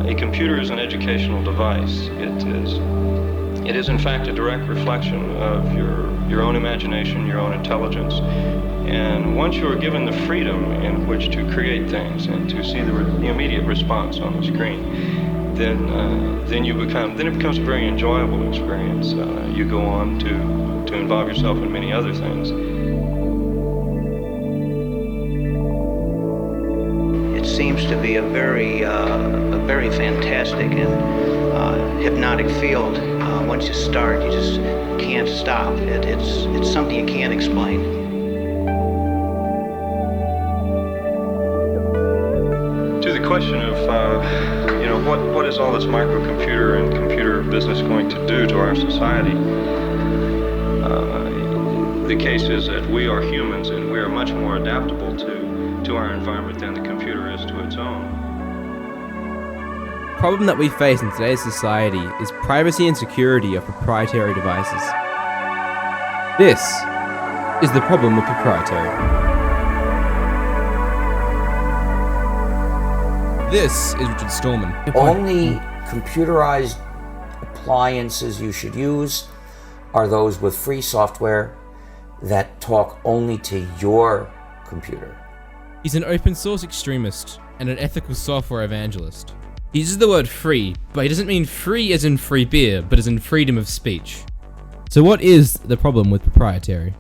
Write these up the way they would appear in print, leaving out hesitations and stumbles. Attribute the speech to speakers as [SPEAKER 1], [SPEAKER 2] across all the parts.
[SPEAKER 1] A computer is an educational device. It is in fact a direct reflection of your own imagination, your own intelligence. And once you are given the freedom in which to create things and to see the immediate response on the screen, then it becomes a very enjoyable experience. You go on to involve yourself in many other things.
[SPEAKER 2] It seems to be a very fantastic and hypnotic field. Once you start, you just can't stop. It's something you can't explain.
[SPEAKER 1] To the question of what is all this microcomputer and computer business going to do to our society? The case is that we are humans and we are much more adaptable to our environment than the computer is to its own.
[SPEAKER 3] The problem that we face in today's society is privacy and security of proprietary devices. This is the problem with proprietary. This is Richard Stallman.
[SPEAKER 4] Only computerized appliances you should use are those with free software that talk only to your computer.
[SPEAKER 3] He's an open source extremist and an ethical software evangelist. He uses the word free, but he doesn't mean free as in free beer, but as in freedom of speech. So what is the problem with proprietary?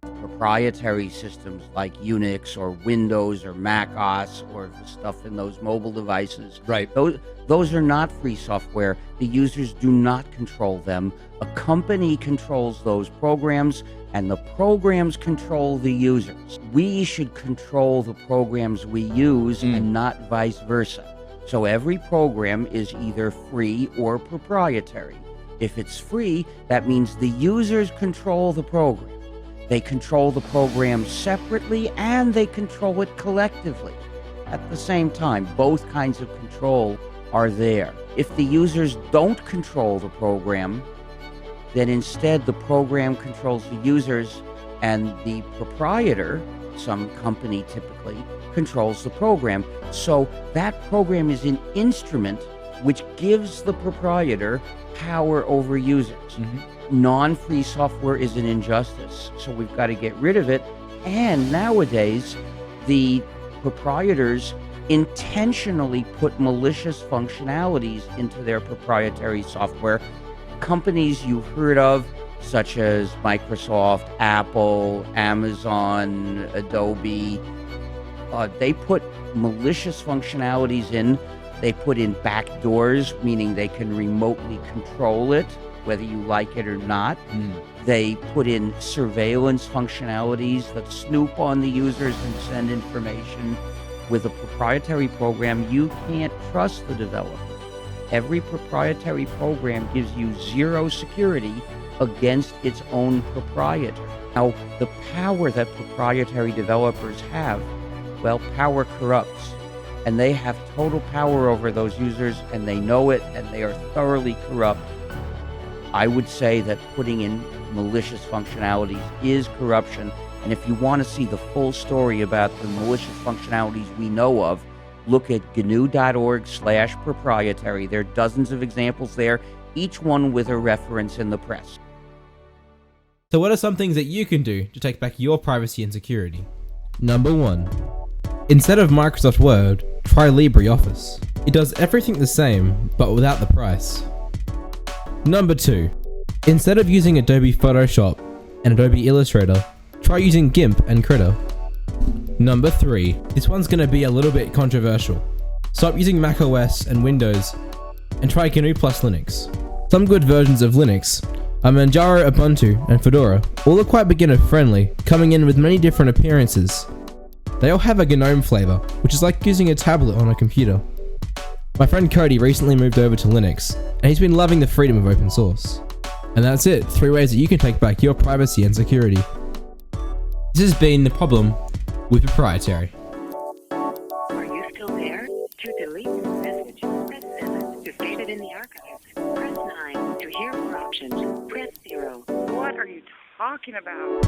[SPEAKER 5] Proprietary systems like Unix or Windows or Mac OS or the stuff in those mobile devices.
[SPEAKER 3] Right.
[SPEAKER 5] Those are not free software. The users do not control them. A company controls those programs, and the programs control the users. We should control the programs we use and not vice versa. So every program is either free or proprietary. If it's free, that means the users control the program. They control the program separately and they control it collectively. At the same time, both kinds of control are there. If the users don't control the program, then instead the program controls the users and the proprietor, some company typically, controls the program. So that program is an instrument which gives the proprietor power over users. Non-free software is an injustice, so we've got to get rid of it. And nowadays, the proprietors intentionally put malicious functionalities into their proprietary software. Companies you've heard of, such as Microsoft, Apple, Amazon, Adobe, they put malicious functionalities in. They put in backdoors, meaning they can remotely control it, whether you like it or not. They put in surveillance functionalities that snoop on the users and send information. With a proprietary program, you can't trust the developer. Every proprietary program gives you zero security against its own proprietor. Now, the power that proprietary developers have, well, power corrupts. And they have total power over those users, and they know it, and they are thoroughly corrupt. I would say that putting in malicious functionalities is corruption. And if you want to see the full story about the malicious functionalities we know of, look at GNU.org/proprietary. There are dozens of examples there, each one with a reference in the press.
[SPEAKER 3] So what are some things that you can do to take back your privacy and security? Number 1. Instead of Microsoft Word, try LibreOffice. It does everything the same, but without the price. Number 2. Instead of using Adobe Photoshop and Adobe Illustrator, try using GIMP and Krita. Number 3. This one's going to be a little bit controversial. Stop using macOS and Windows and try GNU plus Linux. Some good versions of Linux are Manjaro, Ubuntu, and Fedora. All are quite beginner friendly, coming in with many different appearances. They all have a GNOME flavor, which is like using a tablet on a computer. My friend Cody recently moved over to Linux, and he's been loving the freedom of open source. And that's it, 3 ways that you can take back your privacy and security. This has been The Problem with Proprietary.
[SPEAKER 6] Are you still there? To delete this message, press 7. To save it in the archives, press 9. To hear more options, press 0.
[SPEAKER 7] What are you talking about?